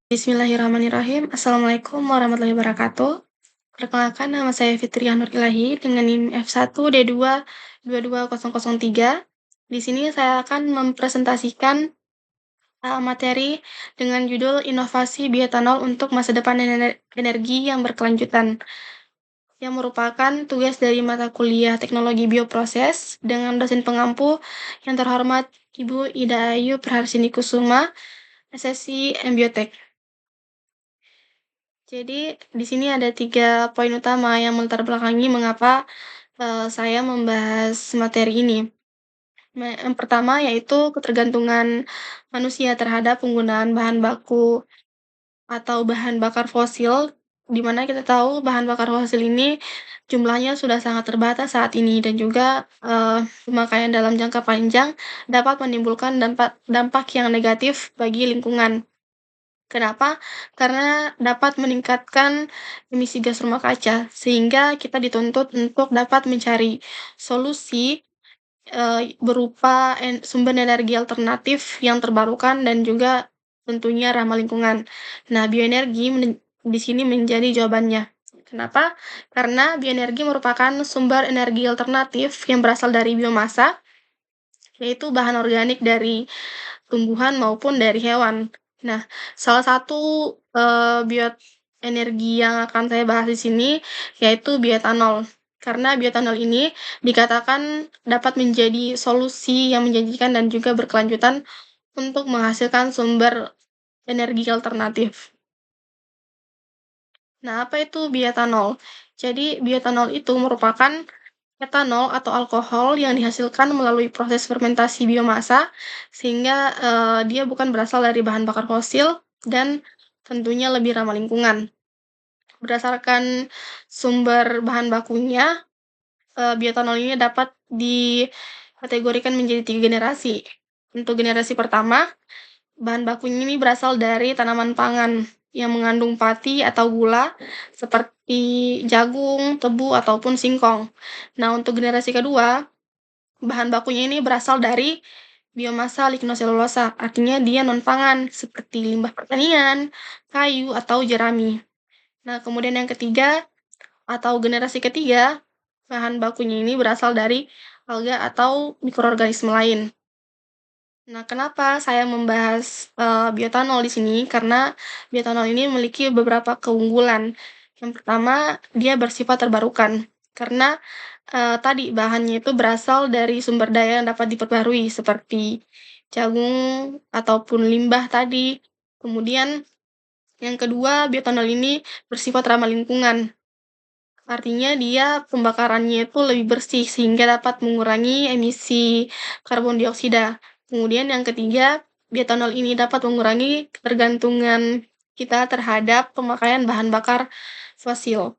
Bismillahirrahmanirrahim. Assalamualaikum warahmatullahi wabarakatuh. Perkenalkan nama saya Fitriah Nur Ilahi dengan NIM F1D2 22003. Di sini saya akan mempresentasikan materi dengan judul Inovasi Bioetanol untuk Masa Depan Energi yang Berkelanjutan, yang merupakan tugas dari mata kuliah Teknologi Bioproses dengan dosen pengampu yang terhormat Ibu Ida Ayu Praharsini Kusuma, SSI Mbiotek. Jadi, di sini ada 3 poin utama yang melatar belakangi mengapa, saya membahas materi ini. Yang pertama yaitu ketergantungan manusia terhadap penggunaan bahan baku atau bahan bakar fosil, di mana kita tahu bahan bakar fosil ini jumlahnya sudah sangat terbatas saat ini dan juga, pemakaian dalam jangka panjang dapat menimbulkan dampak dampak yang negatif bagi lingkungan. Kenapa? Karena dapat meningkatkan emisi gas rumah kaca, sehingga kita dituntut untuk dapat mencari solusi, berupa sumber energi alternatif yang terbarukan dan juga tentunya ramah lingkungan. Nah, bioenergi di sini menjadi jawabannya. Kenapa? Karena bioenergi merupakan sumber energi alternatif yang berasal dari biomasa, yaitu bahan organik dari tumbuhan maupun dari hewan. Nah, salah satu, bioenergi yang akan saya bahas di sini yaitu bioetanol. Karena bioetanol ini dikatakan dapat menjadi solusi yang menjanjikan dan juga berkelanjutan untuk menghasilkan sumber energi alternatif. Nah, apa itu bioetanol? Jadi, bioetanol itu merupakan etanol atau alkohol yang dihasilkan melalui proses fermentasi biomasa, sehingga, dia bukan berasal dari bahan bakar fosil dan tentunya lebih ramah lingkungan. Berdasarkan sumber bahan bakunya, bioetanol ini dapat dikategorikan menjadi 3 generasi. Untuk generasi pertama, bahan bakunya ini berasal dari tanaman pangan yang mengandung pati atau gula seperti jagung, tebu, ataupun singkong. Nah, untuk generasi kedua, bahan bakunya ini berasal dari biomasa lignoselulosa, artinya dia non-pangan seperti limbah pertanian, kayu, atau jerami. Nah, kemudian yang ketiga atau generasi ketiga, bahan bakunya ini berasal dari alga atau mikroorganisme lain. Nah, kenapa saya membahas, bioetanol di sini? Karena bioetanol ini memiliki beberapa keunggulan. Yang pertama, dia bersifat terbarukan, karena, tadi bahannya itu berasal dari sumber daya yang dapat diperbarui seperti jagung ataupun limbah tadi. Kemudian yang kedua, bioetanol ini bersifat ramah lingkungan. Artinya dia pembakarannya itu lebih bersih sehingga dapat mengurangi emisi karbon dioksida. Kemudian yang ketiga, bioetanol ini dapat mengurangi ketergantungan kita terhadap pemakaian bahan bakar fosil.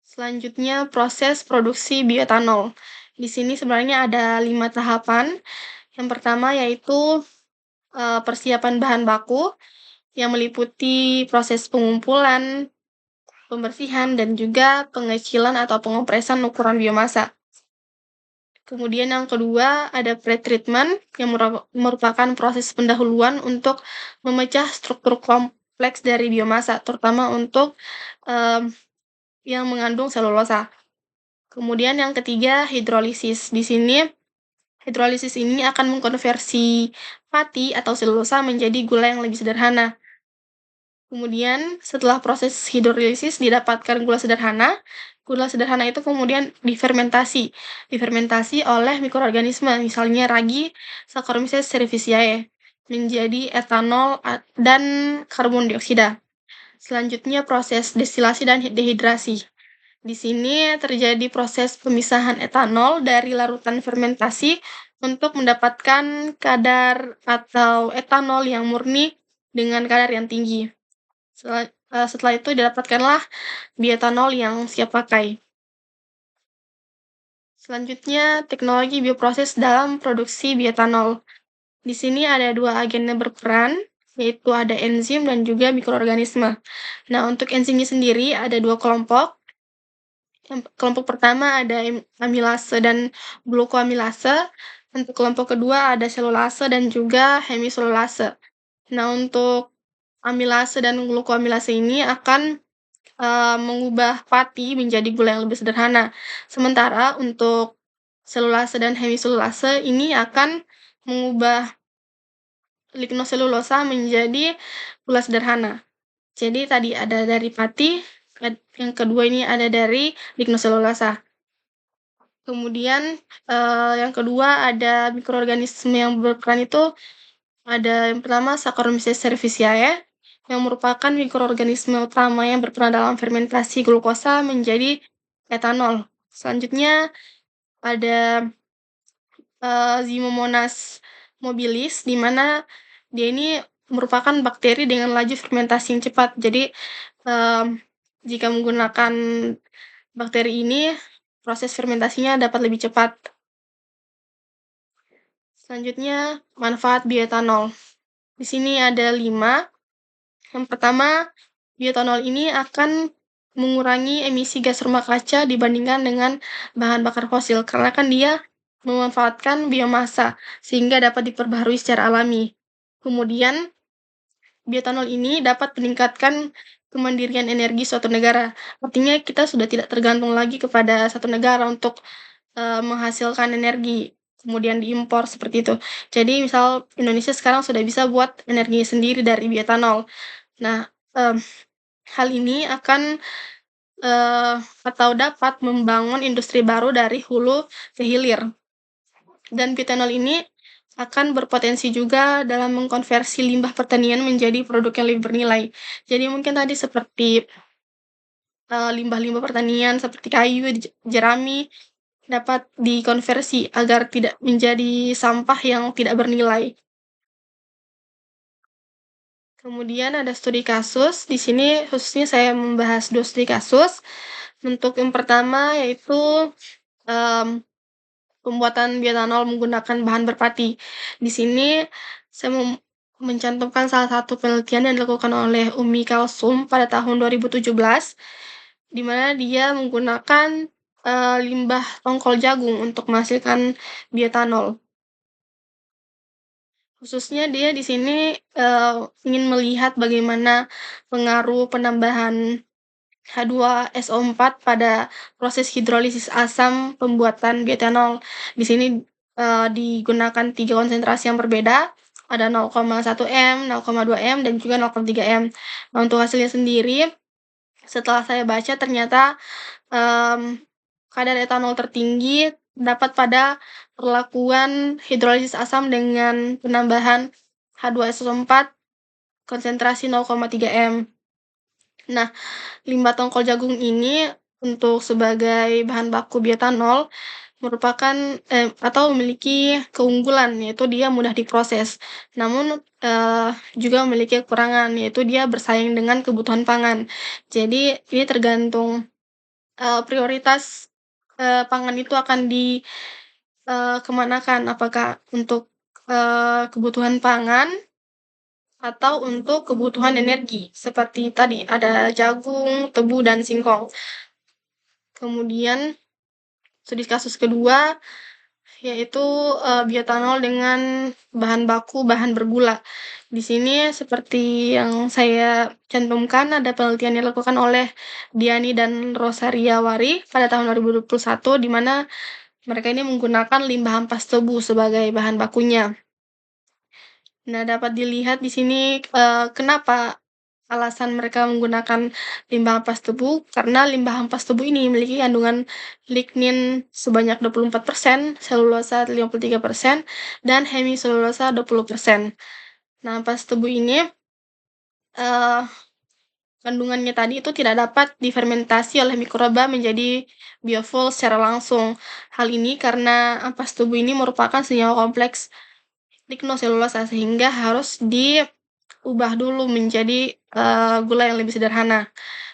Selanjutnya, proses produksi bioetanol. Di sini sebenarnya ada 5 tahapan. Yang pertama yaitu, persiapan bahan baku yang meliputi proses pengumpulan, pembersihan, dan juga pengecilan atau pengopresan ukuran biomasa. Kemudian yang kedua ada pretreatment yang merupakan proses pendahuluan untuk memecah struktur kompleks dari biomasa, terutama untuk yang mengandung selulosa. Kemudian yang ketiga hidrolisis. Di sini hidrolisis ini akan mengkonversi pati atau selulosa menjadi gula yang lebih sederhana. Kemudian setelah proses hidrolisis didapatkan gula sederhana. Gula sederhana itu kemudian difermentasi oleh mikroorganisme, misalnya ragi Saccharomyces cerevisiae, menjadi etanol dan karbon dioksida. Selanjutnya proses destilasi dan dehidrasi. Di sini terjadi proses pemisahan etanol dari larutan fermentasi untuk mendapatkan kadar atau etanol yang murni dengan kadar yang tinggi. Setelah itu didapatkanlah bioetanol yang siap pakai. Selanjutnya, teknologi bioproses dalam produksi bioetanol. Di sini ada 2 agen yang berperan, yaitu ada enzim dan juga mikroorganisme. Nah, untuk enzimnya sendiri ada 2 kelompok. Kelompok pertama ada amilase dan glukoamilase. Untuk kelompok kedua ada selulase dan juga hemiselulase. Nah, untuk amilase dan glukoamilase ini akan, mengubah pati menjadi gula yang lebih sederhana. Sementara untuk selulase dan hemiselulase ini akan mengubah lignoselulosa menjadi gula sederhana. Jadi tadi ada dari pati, yang kedua ini ada dari lignoselulosa. Kemudian, yang kedua ada mikroorganisme yang berperan itu ada yang pertama Saccharomyces cerevisiae, yang merupakan mikroorganisme utama yang berperan dalam fermentasi glukosa menjadi etanol. Selanjutnya ada, Ximomonas mobilis, di mana dia ini merupakan bakteri dengan laju fermentasi yang cepat. Jadi, mmm, jika menggunakan bakteri ini, proses fermentasinya dapat lebih cepat. Selanjutnya, manfaat bioetanol. Di sini ada 5. Yang pertama, bioetanol ini akan mengurangi emisi gas rumah kaca dibandingkan dengan bahan bakar fosil, karena kan dia memanfaatkan biomasa sehingga dapat diperbaharui secara alami. Kemudian, bioetanol ini dapat meningkatkan kemandirian energi suatu negara. Artinya kita sudah tidak tergantung lagi kepada satu negara untuk, menghasilkan energi, kemudian diimpor seperti itu. Jadi misal Indonesia sekarang sudah bisa buat energi sendiri dari bioetanol. Nah, mmm, hal ini akan, eee, atau dapat membangun industri baru dari hulu ke hilir. Dan bioetanol ini akan berpotensi juga dalam mengkonversi limbah pertanian menjadi produk yang lebih bernilai. Jadi mungkin tadi seperti, limbah-limbah pertanian seperti kayu, jerami dapat dikonversi agar tidak menjadi sampah yang tidak bernilai. Kemudian ada studi kasus, di sini khususnya saya membahas 2 studi kasus. Untuk yang pertama yaitu, mmm, pembuatan bioetanol menggunakan bahan berpati. Di sini saya mencantumkan salah satu penelitian yang dilakukan oleh Umi Kalsum pada tahun 2017, di mana dia menggunakan, limbah tongkol jagung untuk menghasilkan bioetanol. Khususnya dia di sini, ingin melihat bagaimana pengaruh penambahan H2SO4 pada proses hidrolisis asam pembuatan bioetanol. Di sini, digunakan 3 konsentrasi yang berbeda, ada 0,1 M, 0,2 M, dan juga 0,3 M. Nah, untuk hasilnya sendiri, setelah saya baca ternyata, mmm, kadar etanol tertinggi dapat pada perlakuan hidrolisis asam dengan penambahan H2SO4 konsentrasi 0,3 M. Nah, limbah tongkol jagung ini untuk sebagai bahan baku bioetanol merupakan, atau memiliki keunggulan, yaitu dia mudah diproses. Namun, juga memiliki kekurangan, yaitu dia bersaing dengan kebutuhan pangan. Jadi ini tergantung, prioritas, pangan itu akan kemanakan, apakah untuk, kebutuhan pangan atau untuk kebutuhan energi, seperti tadi ada jagung, tebu, dan singkong. Kemudian studi kasus kedua yaitu, bioetanol dengan bahan bergula. Di sini seperti yang saya cantumkan ada penelitian yang dilakukan oleh Diani dan Rosariawari pada tahun 2021, di mana mereka ini menggunakan limbah ampas tebu sebagai bahan bakunya. Nah, dapat dilihat di sini, kenapa alasan mereka menggunakan limbah ampas tebu, karena limbah ampas tebu ini memiliki kandungan lignin sebanyak 24%, selulosa 53%, dan hemiselulosa 20%. Nah, ampas tebu ini, eee, kandungannya tadi itu tidak dapat difermentasi oleh mikroba menjadi biofuel secara langsung. Hal ini karena ampas tebu ini merupakan senyawa kompleks lignoselulosa sehingga harus diubah dulu menjadi, gula yang lebih sederhana.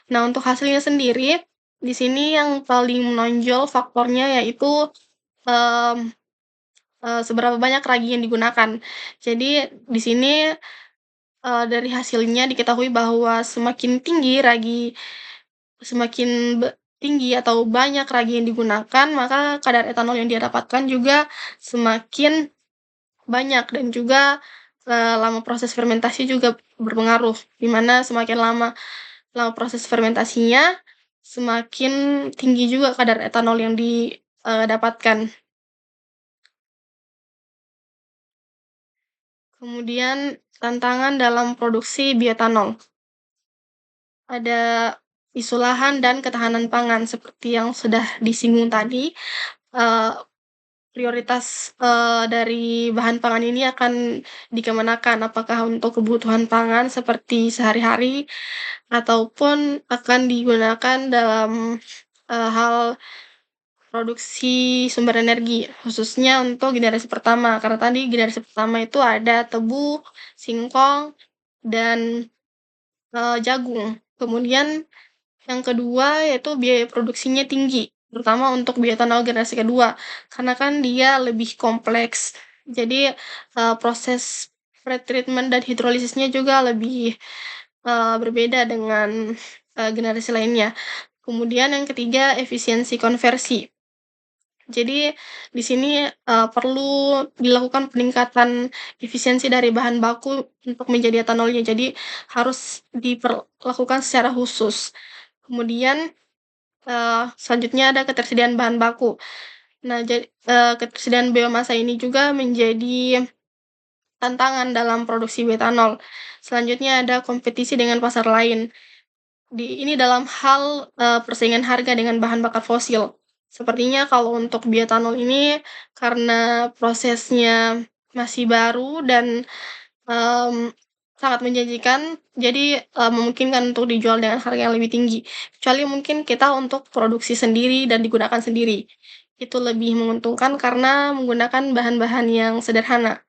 Nah, untuk hasilnya sendiri, di sini yang paling menonjol faktornya yaitu, mmm, seberapa banyak ragi yang digunakan. Jadi di sini, dari hasilnya diketahui bahwa semakin tinggi atau banyak ragi yang digunakan, maka kadar etanol yang dia dapatkan juga semakin banyak dan juga, lama proses fermentasi juga berpengaruh, di mana semakin lama lama proses fermentasinya, semakin tinggi juga kadar etanol yang dapatkan. Kemudian tantangan dalam produksi bioetanol, ada isu lahan dan ketahanan pangan seperti yang sudah disinggung tadi, eee, prioritas, dari bahan pangan ini akan dikemanakan, apakah untuk kebutuhan pangan seperti sehari-hari ataupun akan digunakan dalam, hal produksi sumber energi, khususnya untuk generasi pertama, karena tadi generasi pertama itu ada tebu, singkong, dan, jagung. Kemudian yang kedua yaitu biaya produksinya tinggi, terutama untuk bioetanol generasi kedua, karena kan dia lebih kompleks. Jadi, proses pretreatment dan hidrolisisnya juga lebih, berbeda dengan, generasi lainnya. Kemudian yang ketiga efisiensi konversi. Jadi di sini, perlu dilakukan peningkatan efisiensi dari bahan baku untuk menjadi etanolnya, jadi harus diperlakukan secara khusus. Kemudian, selanjutnya ada ketersediaan bahan baku. Nah, ketersediaan biomasa ini juga menjadi tantangan dalam produksi bioetanol. Selanjutnya ada kompetisi dengan pasar lain. Ini dalam hal, persaingan harga dengan bahan bakar fosil. Sepertinya kalau untuk bioetanol ini karena prosesnya masih baru dan, mmm, sangat menjanjikan, jadi, memungkinkan untuk dijual dengan harga yang lebih tinggi. Kecuali mungkin kita untuk produksi sendiri dan digunakan sendiri. Itu lebih menguntungkan karena menggunakan bahan-bahan yang sederhana.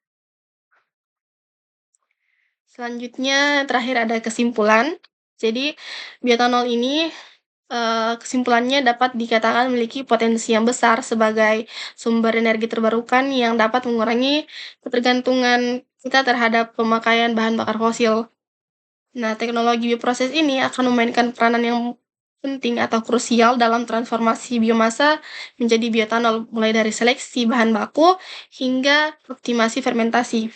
Selanjutnya terakhir ada kesimpulan. Jadi, bioetanol ini, kesimpulannya dapat dikatakan memiliki potensi yang besar sebagai sumber energi terbarukan yang dapat mengurangi ketergantungan kita terhadap pemakaian bahan bakar fosil. Nah, teknologi bioproses ini akan memainkan peranan yang penting atau krusial dalam transformasi biomasa menjadi bioetanol, mulai dari seleksi bahan baku hingga optimasi fermentasi.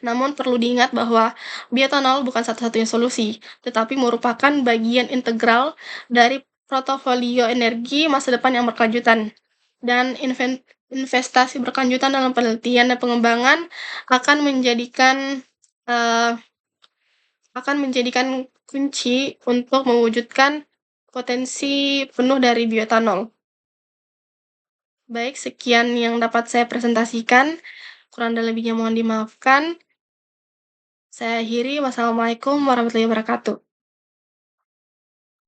Namun perlu diingat bahwa bioetanol bukan satu-satunya solusi, tetapi merupakan bagian integral dari portofolio energi masa depan yang berkelanjutan. Dan investasi berkelanjutan dalam penelitian dan pengembangan akan menjadikan eh, akan menjadikan kunci untuk mewujudkan potensi penuh dari bioetanol. Baik, sekian yang dapat saya presentasikan. Kurang dan lebihnya mohon dimaafkan. Saya akhiri, wassalamualaikum warahmatullahi wabarakatuh.